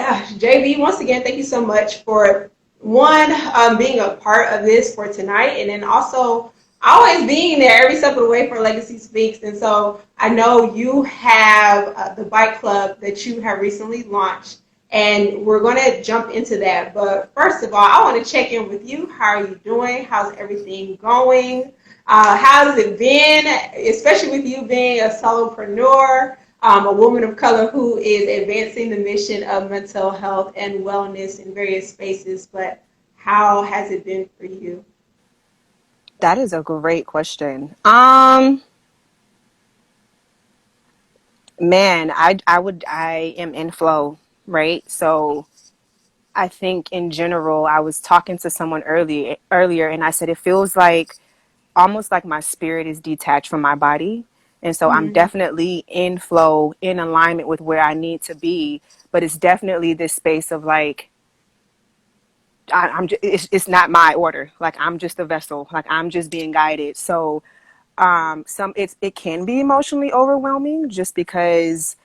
JB, once again, thank you so much for being a part of this for tonight, and then also always being there every step of the way for Legacy Speaks. And so I know you have the bike club that you have recently launched, and we're going to jump into that. But first of all, I want to check in with you. How are you doing? How's everything going? How's it been, especially with you being a solopreneur? A woman of color who is advancing the mission of mental health and wellness in various spaces. But how has it been for you? That is a great question. Man, I am in flow, right? So I think in general, I was talking to someone earlier, and I said it feels like almost like my spirit is detached from my body. And so I'm Mm-hmm. definitely in flow, in alignment with where I need to be. But it's definitely this space of like, it's not my order. Like I'm just a vessel. Like I'm just being guided. So it can be emotionally overwhelming just because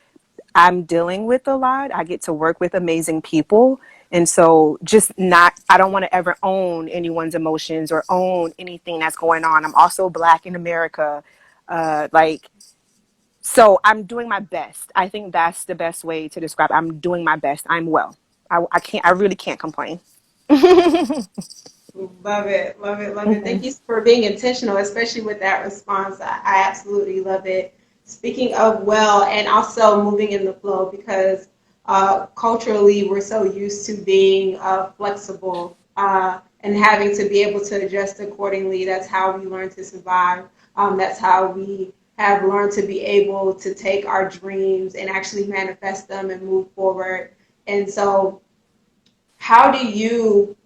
I'm dealing with a lot. I get to work with amazing people. And so I don't want to ever own anyone's emotions or own anything that's going on. I'm also Black in America. Like, so I'm doing my best. I think that's the best way to describe it. I'm doing my best. I'm well. I really can't complain. Love it, love it, love it. Thank Mhm. you for being intentional, especially with that response. I absolutely love it. Speaking of well, and also moving in the flow, because culturally we're so used to being flexible and having to be able to adjust accordingly. That's how we learn to survive. That's how we have learned to be able to take our dreams and actually manifest them and move forward. And so how do you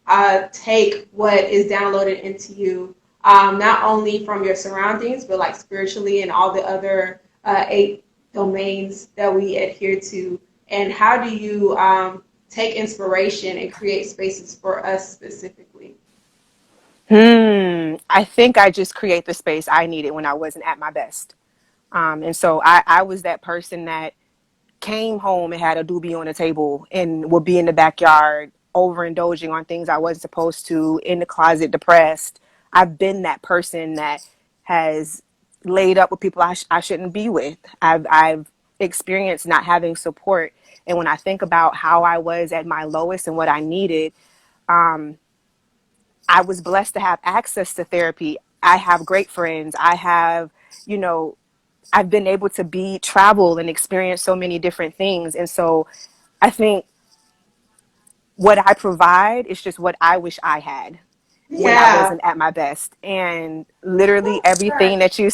take what is downloaded into you, not only from your surroundings, but like spiritually and all the other eight domains that we adhere to? And how do you take inspiration and create spaces for us specifically? I think I just create the space I needed when I wasn't at my best. And so I was that person that came home and had a doobie on the table and would be in the backyard overindulging on things I wasn't supposed to, in the closet, depressed. I've been that person that has laid up with people I shouldn't be with. I've experienced not having support. And when I think about how I was at my lowest and what I needed, I was blessed to have access to therapy. I have great friends. You know, I've been able to travel and experience so many different things. And so I think what I provide is just what I wish I had when I Yeah. wasn't at my best. And literally everything that are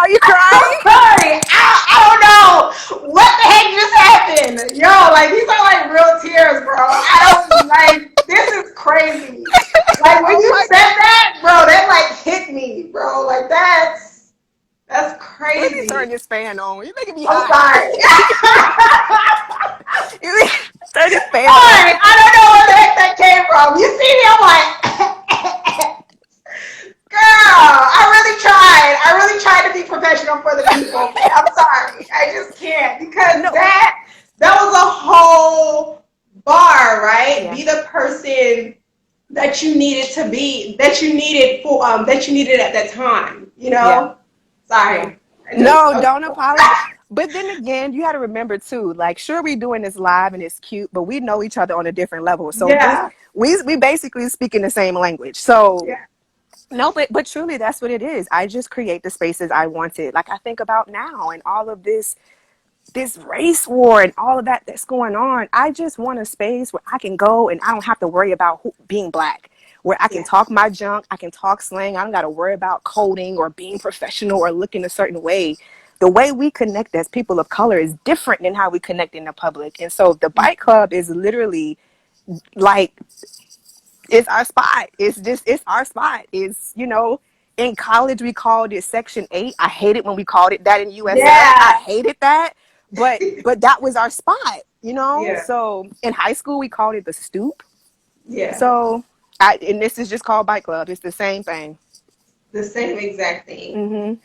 you crying? Sorry, I don't know what the heck just happened. Yo, like these are like real tears, bro. I don't like this is crazy. Like when Oh you my said that, bro, that like hit me, bro. Like that's Let me turn crazy. this fan on. You're making me I'm hot. sorry. Turn this fan on. Sorry, I don't know where the heck that came from. You see me, I'm like girl, I really tried to be professional for the people, but I'm sorry. I just can't because No. that was a whole bar, right? Yeah. Be the person that you needed to be, that you needed at that time, you Yeah. know? Yeah. Sorry. I just No, okay. don't apologize. But then again, you got to remember too, like, sure, we doing this live and it's cute, but we know each other on a different level. So Yeah. we basically speak in the same language. So Yeah. no, but truly that's what it is. I just create the spaces I wanted. Like I think about now and all of this race war and all of that that's going on. I just want a space where I can go and I don't have to worry about being Black, where I can Yeah. talk my junk, I can talk slang. I don't got to worry about coding or being professional or looking a certain way. The way we connect as people of color is different than how we connect in the public. And so the bike club is literally like, it's our spot. It's our spot. In college we called it Section 8. I hated when we called it that in USF. I Yeah. hated that. But that was our spot. Yeah. So in high school we called it the stoop. Yeah. So and this is just called bike club. It's the same thing. The same exact thing. Mhm.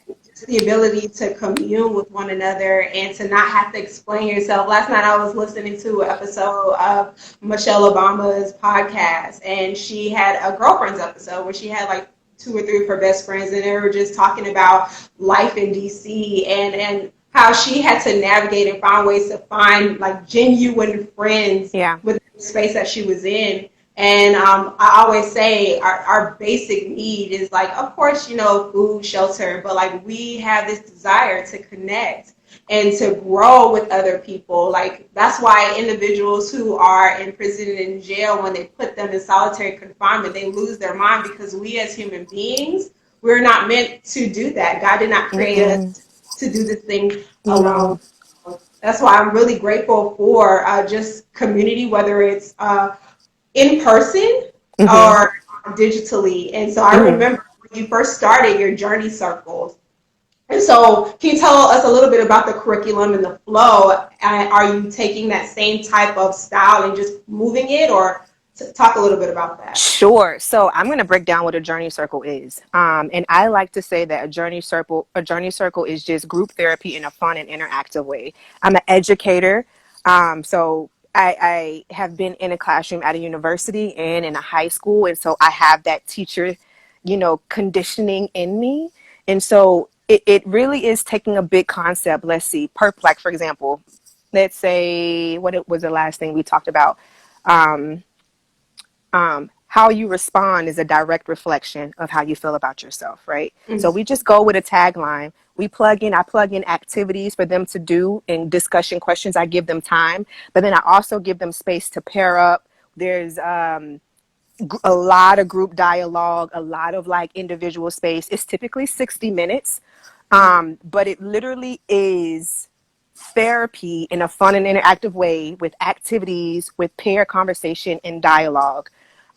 the ability to commune with one another and to not have to explain yourself. Last night I was listening to an episode of Michelle Obama's podcast, and she had a girlfriends episode where she had like two or three of her best friends, and they were just talking about life in DC and how she had to navigate and find ways to find like genuine friends Yeah. within the space that she was in. And I always say our basic need is like, of course, food, shelter, but like we have this desire to connect and to grow with other people. Like that's why individuals who are in prison and in jail, when they put them in solitary confinement, they lose their mind because we as human beings, we're not meant to do that. God did not create Mm-mm. us to do this thing alone. No. That's why I'm really grateful for just community, whether it's in person Mm-hmm. or digitally. And so I Mm-hmm. remember when you first started your journey circles. And so can you tell us a little bit about the curriculum and the flow? Are you taking that same type of style and just moving it, or talk a little bit about that? Sure. So I'm going to break down what a journey circle is. And I like to say that a journey circle is just group therapy in a fun and interactive way. I'm an educator. So I have been in a classroom at a university and in a high school. And so I have that teacher, conditioning in me. And so it really is taking a big concept. Let's see, like, for example, let's say what it was the last thing we talked about. Um, how you respond is a direct reflection of how you feel about yourself, right? So Mm-hmm. we just go with a tagline. I plug in activities for them to do and discussion questions. I give them time, but then I also give them space to pair up. There's a lot of group dialogue, a lot of like individual space. It's typically 60 minutes, but it literally is therapy in a fun and interactive way with activities, with pair conversation and dialogue.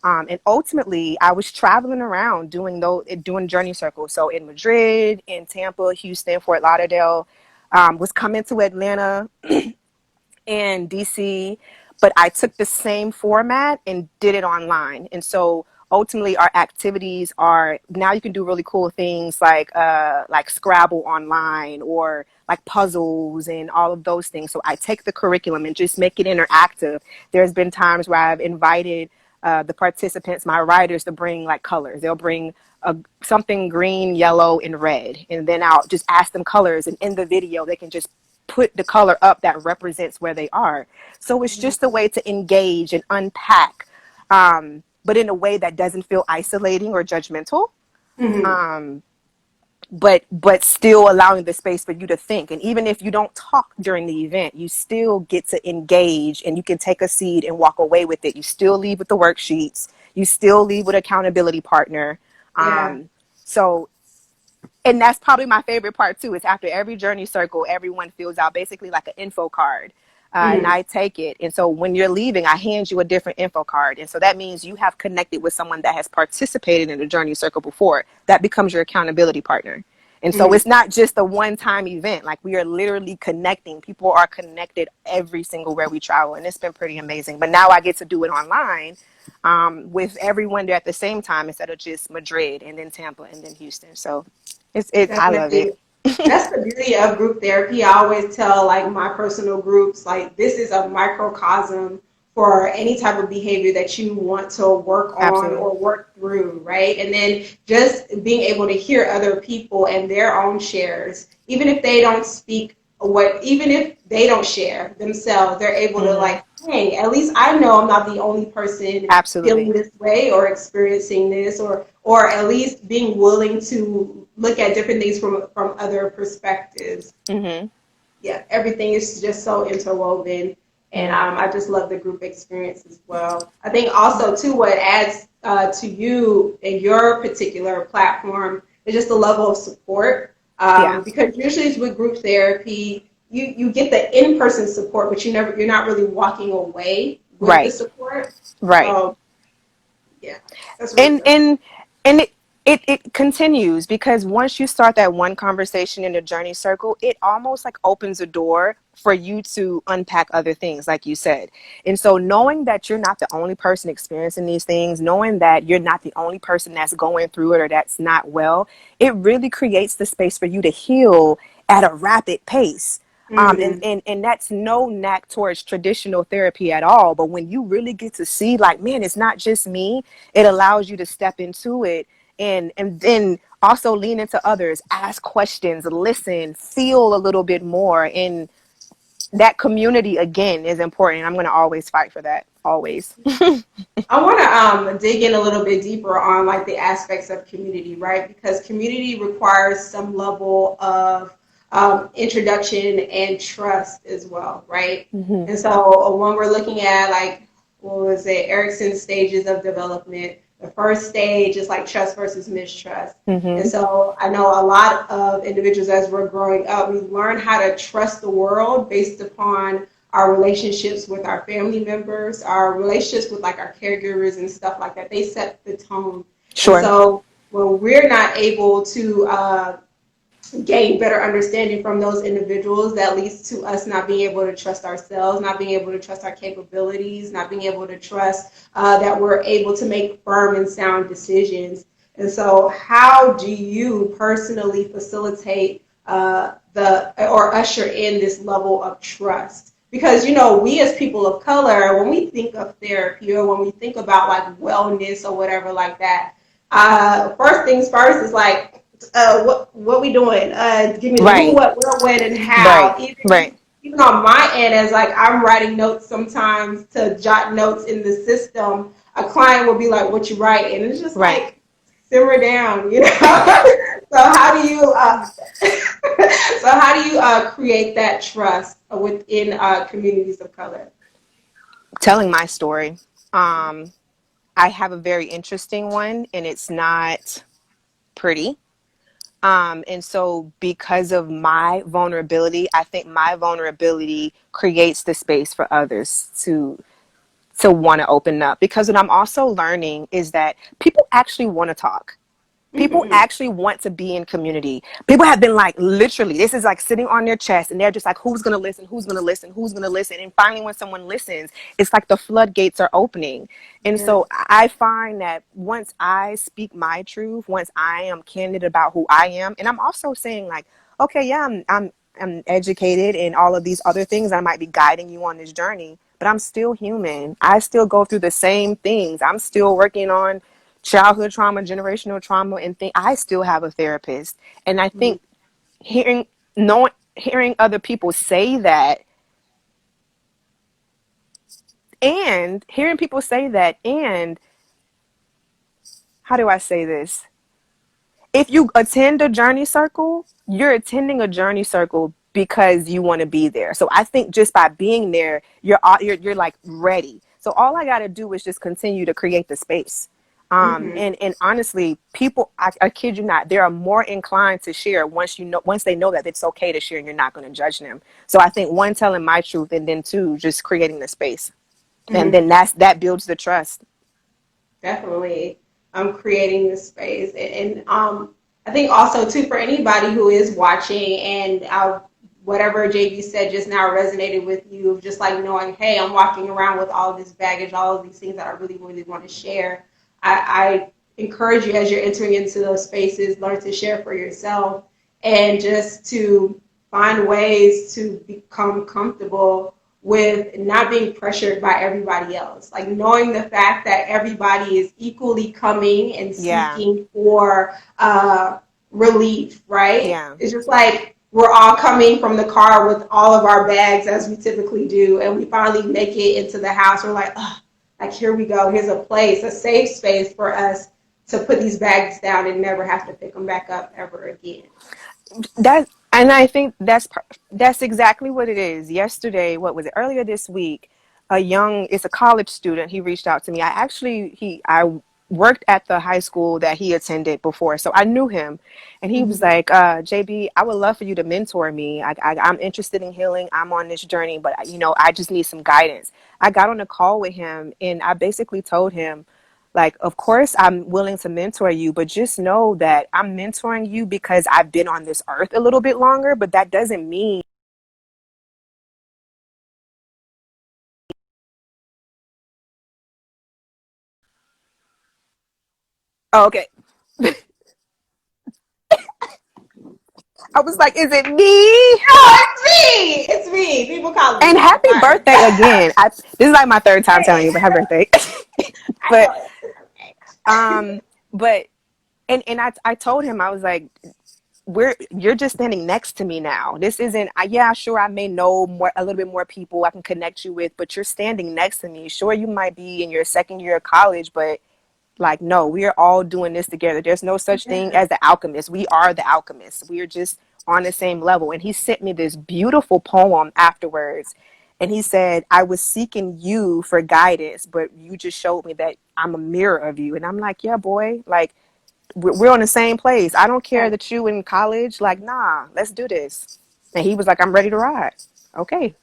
And ultimately, I was traveling around doing journey circles. So in Madrid, in Tampa, Houston, Fort Lauderdale, was coming to Atlanta and DC, but I took the same format and did it online. And so ultimately our activities are now you can do really cool things like Scrabble online or like puzzles and all of those things. So I take the curriculum and just make it interactive. There's been times where I've invited the participants, my writers, to bring like colors. They'll bring something green, yellow, and red. And then I'll just ask them colors. And in the video, they can just put the color up that represents where they are. So it's just a way to engage and unpack, but in a way that doesn't feel isolating or judgmental. Mm-hmm. But still allowing the space for you to think. And even if you don't talk during the event, you still get to engage and you can take a seat and walk away with it. You still leave with the worksheets. You still leave with an accountability partner. Yeah. So and that's probably my favorite part too, is after every journey circle, everyone fills out basically like an info card. And Mm-hmm. I take it. And so when you're leaving, I hand you a different info card. And so that means you have connected with someone that has participated in a journey circle before. That becomes your accountability partner. And so Mm-hmm. it's not just a one-time event. Like we are literally connecting. People are connected every single where we travel. And it's been pretty amazing. But now I get to do it online with everyone there at the same time instead of just Madrid and then Tampa and then Houston. So I love it. Definitely. That's the beauty of group therapy. I always tell like my personal groups, like this is a microcosm for any type of behavior that you want to work on Absolutely. or work through, right? And then just being able to hear other people and their own shares, even if they don't speak even if they don't share themselves, they're able to Hmm. like, hey, at least I know I'm not the only person feeling Absolutely. this way or experiencing this, or at least being willing to look at different things from other perspectives. Hmm. Yeah, everything is just so interwoven, and Yeah. I just love the group experience as well. I think also too what adds to you and your particular platform is just the level of support, Yeah. because usually it's with group therapy. You get the in-person support, but you're not really walking away with the Right. support. Right. So yeah, that's really And good. and and it, it continues, because once you start that one conversation in the journey circle, it almost like opens a door for you to unpack other things, like you said. And so knowing that you're not the only person experiencing these things, knowing that you're not the only person that's going through it or that's not well, it really creates the space for you to heal at a rapid pace. Mm-hmm. And that's no knack towards traditional therapy at all. But when you really get to see, like, man, it's not just me, it allows you to step into it and then also lean into others, ask questions, listen, feel a little bit more. And that community again is important. I'm going to always fight for that, always. I want to dig in a little bit deeper on like the aspects of community, right? Because community requires some level of introduction and trust as well, right? Mm-hmm. And so when we're looking at like what was it, Erickson's stages of development, the first stage is like trust versus mistrust. And Mm-hmm. so I know a lot of individuals as we're growing up, we learn how to trust the world based upon our relationships with our family members, our relationships with like our caregivers and stuff like that. They set the tone. And Sure. so when we're not able to gain better understanding from those individuals, that leads to us not being able to trust ourselves, not being able to trust our capabilities, not being able to trust that we're able to make firm and sound decisions. And so how do you personally facilitate the or usher in this level of trust? Because you know, we as people of color, when we think of therapy or when we think about like wellness or whatever like that, first things first is like, what we doing? Give me the who, Right. what, where, when, and Right. how. Right. Even on my end, as like I'm writing notes sometimes to jot notes in the system, a client will be like, "What you write?" And it's just Right. like, simmer down, you know. So how do you create that trust within communities of color? Telling my story. Um, I have a very interesting one, and it's not pretty. And so, because of my vulnerability, I think my vulnerability creates the space for others to want to open up. Because what I'm also learning is that people actually want to talk. People Mm-hmm. actually want to be in community. People have been like, literally, this is like sitting on their chest, and they're just like, who's going to listen? Who's going to listen? Who's going to listen? And finally, when someone listens, it's like the floodgates are opening. And so Yes. I find that once I speak my truth, once I am candid about who I am, and I'm also saying, like, okay, yeah, I'm educated and all of these other things. I might be guiding you on this journey, but I'm still human. I still go through the same things. I'm still working on childhood trauma, generational trauma, and I still have a therapist. And I Mm-hmm. think hearing knowing hearing other people say that, and hearing people say that, and how do I say this? If you attend a journey circle, you're attending a journey circle because you want to be there. So I think just by being there, you're like ready. So all I got to do is just continue to create the space. Mm-hmm. And honestly, people, I kid you not, they are more inclined to share once they know that it's okay to share and you're not going to judge them. So I think one, telling my truth, and then two, just creating the space, and Mm-hmm. then that builds the trust. Definitely. Creating this space. And I think also, too, for anybody who is watching and whatever JB said just now resonated with you, of just like knowing, hey, I'm walking around with all of this baggage, all of these things that I really, really want to share. I encourage you as you're entering into those spaces, learn to share for yourself and just to find ways to become comfortable with not being pressured by everybody else. Like knowing the fact that everybody is equally coming and Yeah. seeking for relief, right? Yeah. It's just like we're all coming from the car with all of our bags as we typically do, and we finally make it into the house. We're like, oh, like here we go. Here's a place, a safe space for us to put these bags down and never have to pick them back up ever again. That, and I think that's exactly what it is. Yesterday, what was it? Earlier this week, it's a college student. He reached out to me. I worked at the high school that he attended before, so I knew him. And he was Mm-hmm. like, JB, I would love for you to mentor me. I'm interested in healing. I'm on this journey, but I just need some guidance. I got on a call with him, and I basically told him, Like, of course, I'm willing to mentor you, but just know that I'm mentoring you because I've been on this earth a little bit longer, but that doesn't mean. Oh, okay. I was like, is it me? Oh, it's me. It's me. People call me And me. happy Sorry. birthday again. This is like my third time telling you, but happy birthday. I but know it's okay. um, but and I told him, I was like, you're just standing next to me now. This isn't yeah, sure, I may know more, a little bit more people I can connect you with, but you're standing next to me. Sure, you might be in your second year of college, but like, no, we are all doing this together. There's no such thing as the alchemist. We are the alchemists. We are just on the same level. And he sent me this beautiful poem afterwards. And he said, I was seeking you for guidance, but you just showed me that I'm a mirror of you. And I'm like, yeah, boy, like, we're on the same place. I don't care Yes, that you in college. Like, nah, let's do this. And he was like, I'm ready to ride. Okay.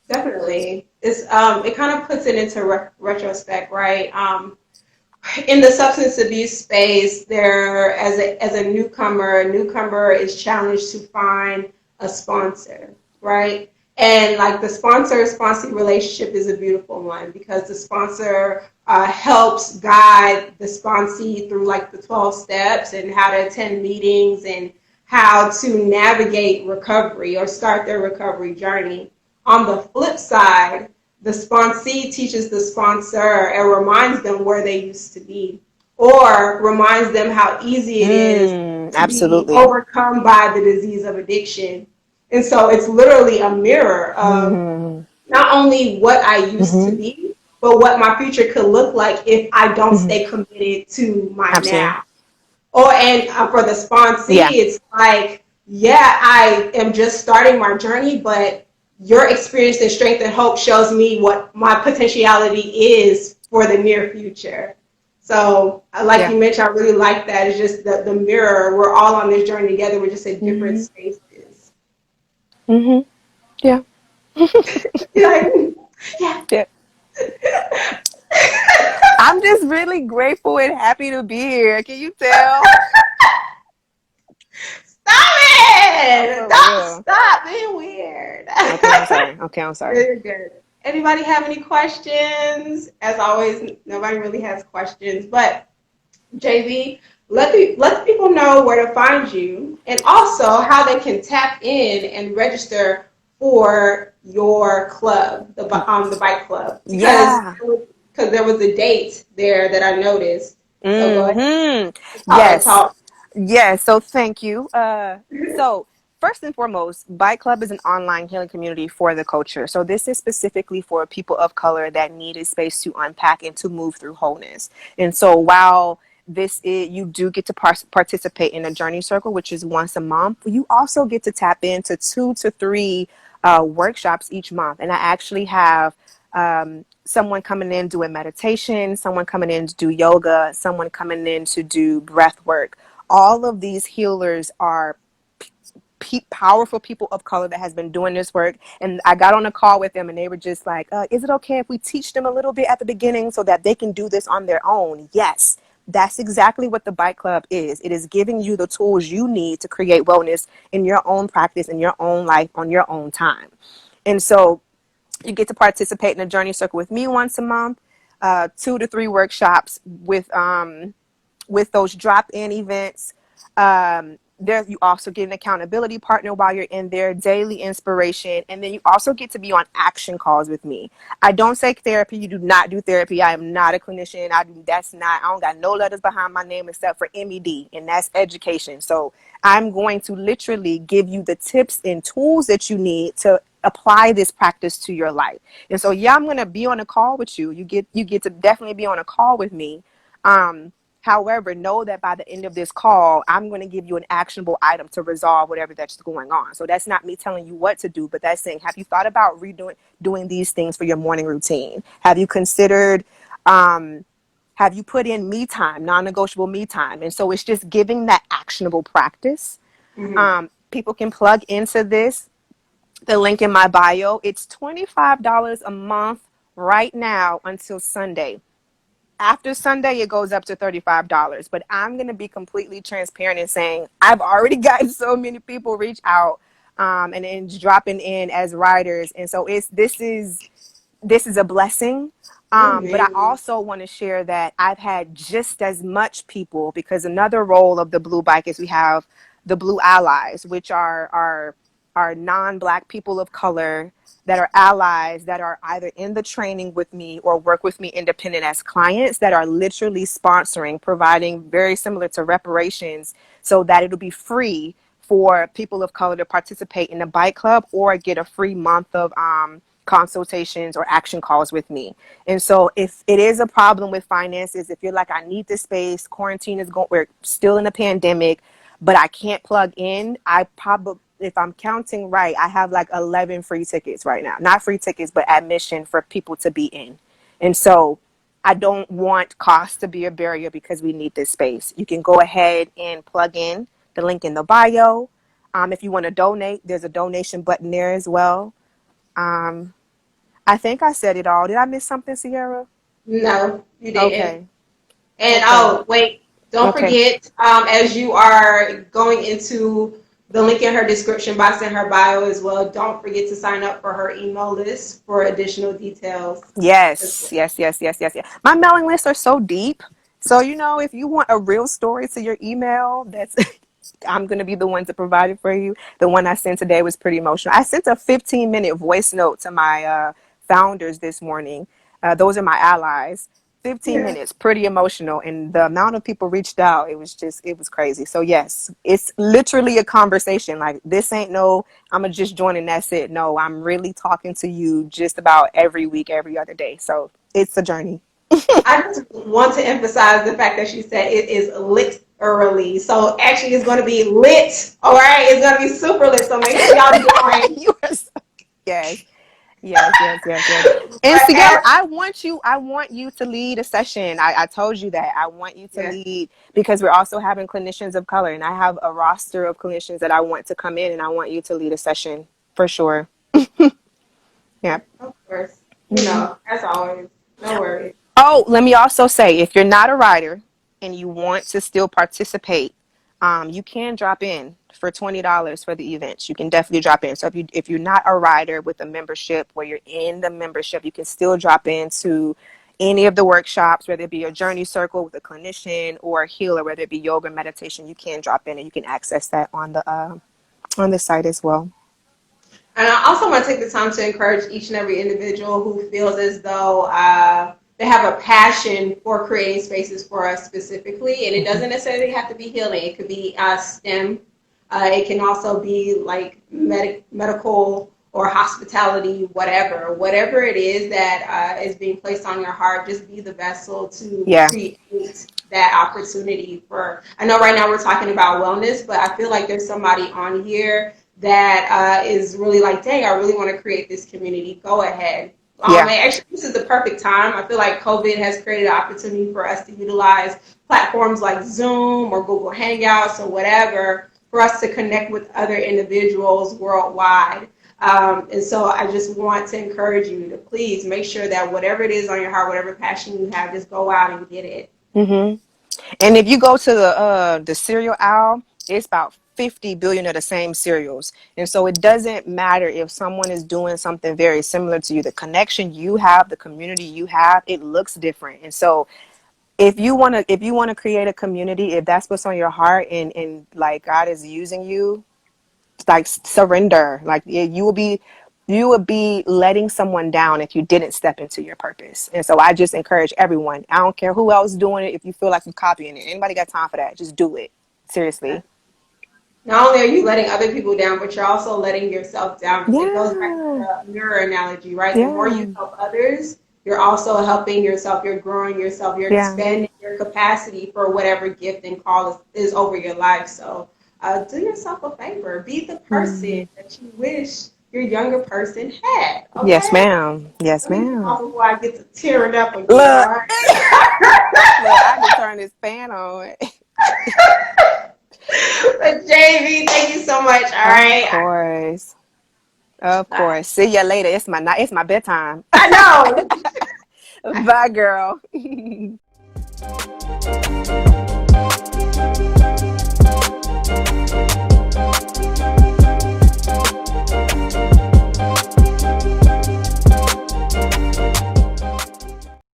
definitely. It's it kind of puts it into retrospect, right? In the substance abuse space, there as a newcomer is challenged to find a sponsor, right? And like the sponsor-sponsee relationship is a beautiful one because the sponsor helps guide the sponsee through like the 12 steps and how to attend meetings and how to navigate recovery or start their recovery journey. On the flip side, the sponsee teaches the sponsor and reminds them where they used to be, or reminds them how easy it is to be Absolutely. overcome by the disease of addiction. And so it's literally a mirror of Mm-hmm. not only what I used to Mm-hmm. be, but what my future could look like if I don't Mm-hmm. stay committed to my Absolutely. now. Or and for the Yeah. sponsee, it's like, yeah, I am just starting my journey, but your experience and strength and hope shows me what my potentiality is for the near future. So, like Yeah. you mentioned, I really like that. It's just the mirror. We're all on this journey together. We're just in different Mm-hmm. spaces. Mm-hmm. Yeah. Like, yeah. Yeah. I'm just really grateful and happy to be here. Can you tell? Stop I'm it! for Stop, real. stop being weird. Okay, I'm sorry. Okay, I'm sorry. Really good. Anybody have any questions? As always, nobody really has questions, but JV, let people know where to find you and also how they can tap in and register for your club, the bike club, because Yeah. there was a date there that I noticed. So go ahead, Mm-hmm. talk that Yes. talk. Yes. So thank you. So first and foremost, Bike Club is an online healing community for the culture. So this is specifically for people of color that need a space to unpack and to move through wholeness. And so while you do get to participate in a journey circle, which is once a month. You also get to tap into 2 to 3 workshops each month. And I actually have someone coming in doing meditation, someone coming in to do yoga, someone coming in to do breath work. All of these healers are powerful people of color that has been doing this work. And I got on a call with them and they were just like, is it okay if we teach them a little bit at the beginning so that they can do this on their own? Yes. That's exactly what the Bike Club is. It is giving you the tools you need to create wellness in your own practice, in your own life, on your own time. And so you get to participate in a journey circle with me once a month, 2 to 3 workshops with those drop-in events. There, you also get an accountability partner while you're in there, daily inspiration, and then you also get to be on action calls with me. I don't take therapy. You do not do therapy. I am not a clinician. I don't got no letters behind my name except for MED, and that's education. So I'm going to literally give you the tips and tools that you need to apply this practice to your life. And so, yeah, I'm going to be on a call with you. You get to definitely be on a call with me. However, know that by the end of this call, I'm going to give you an actionable item to resolve whatever that's going on. So that's not me telling you what to do, but that's saying, have you thought about doing these things for your morning routine? Have you considered, have you put in me time, non-negotiable me time? And so it's just giving that actionable practice. Mm-hmm. People can plug into this. The link in my bio. It's $25 a month right now until Sunday. After Sunday, it goes up to $35. But I'm going to be completely transparent in saying I've already gotten so many people reach out and then dropping in as writers. And so this is a blessing. But I Amen. also want to share that I've had just as much people, because another role of the Blue Bike is we have the Blue Allies, which are non-Black people of color that are allies that are either in the training with me or work with me independent as clients that are literally sponsoring, providing very similar to reparations so that it'll be free for people of color to participate in the bike club or get a free month of consultations or action calls with me. And so if it is a problem with finances, if you're like, I need this space, quarantine is going, we're still in a pandemic, but I can't plug in, I probably, if I'm counting right, I have like 11 free tickets right now. Not free tickets, but admission for people to be in. And so I don't want cost to be a barrier because we need this space. You can go ahead and plug in the link in the bio. If you want to donate, there's a donation button there as well. I think I said it all. Did I miss something, Sierra? No, you didn't. Okay. And Okay. oh, wait, don't Okay. forget, as you are going into the link in her description box in her bio as well, don't forget to sign up for her email list for additional details as Yes, well. yes, yes, yes, yes, yes. My mailing lists are so deep. So, if you want a real story to your email, that's I'm going to be the one to provide it for you. The one I sent today was pretty emotional. I sent a 15-minute voice note to my founders this morning. Those are my allies. 15 Yeah. minutes, pretty emotional. And the amount of people reached out, it was crazy. So, yes, it's literally a conversation. Like, this ain't no, I'm going to just join and that's it. No, I'm really talking to you just about every week, every other day. So, it's a journey. I just want to emphasize the fact that she said it is lit early. So actually it's going to be lit. All right. It's going to be super lit. So make sure y'all join. You are so, yes. Yes, yes, yes, yes. And But Sierra, I want you to lead a session. I told you that. I want you to yeah, lead because we're also having clinicians of color and I have a roster of clinicians that I want to come in and I want you to lead a session for sure. Yeah. of course. Hmm. As always, no worries. Oh, let me also say, if you're not a writer and you want to still participate, you can drop in for $20 for the events. You can definitely drop in. So if you're not a writer with a membership where you're in the membership, you can still drop into any of the workshops, whether it be a journey circle with a clinician or a healer, whether it be yoga, meditation. You can drop in and you can access that on the site as well. And I also want to take the time to encourage each and every individual who feels as though they have a passion for creating spaces for us specifically. And it doesn't necessarily have to be healing. It could be STEM. It can also be like medical or hospitality, whatever. Whatever it is that is being placed on your heart, just be the vessel to Yeah. create that opportunity for. I know right now we're talking about wellness, but I feel like there's somebody on here that is really like, dang, I really want to create this community. Go ahead. Yeah. And actually, this is the perfect time. I feel like COVID has created an opportunity for us to utilize platforms like Zoom or Google Hangouts or whatever for us to connect with other individuals worldwide. And so I just want to encourage you to please make sure that whatever it is on your heart, whatever passion you have, just go out and get it. Hmm. And if you go to the cereal aisle, it's about 50 billion of the same cereals. And so it doesn't matter if someone is doing something very similar to you. The connection you have, the community you have, it looks different. And so if you want to create a community, if that's what's on your heart and like God is using you, like surrender. Like you would be letting someone down if you didn't step into your purpose. And so I just encourage everyone. I don't care who else is doing it. If you feel like you're copying it, anybody got time for that? Just do it. Seriously. Not only are you letting other people down, but you're also letting yourself down. It goes back to Yeah. the mirror analogy, right? The more you Yeah. help others, you're also helping yourself. You're growing yourself. You're Yeah. expanding your capacity for whatever gift and call is over your life. So do yourself a favor. Be the person Mm. that you wish your younger person had, Yes, okay? ma'am. Yes, Let me get ma'am. off before I get to tearing up again, all Look. right? Look, I had to turn this fan on. But JV, thank you so much, all Of right? course. Of course. See ya later. It's my bedtime. I know. Bye, girl.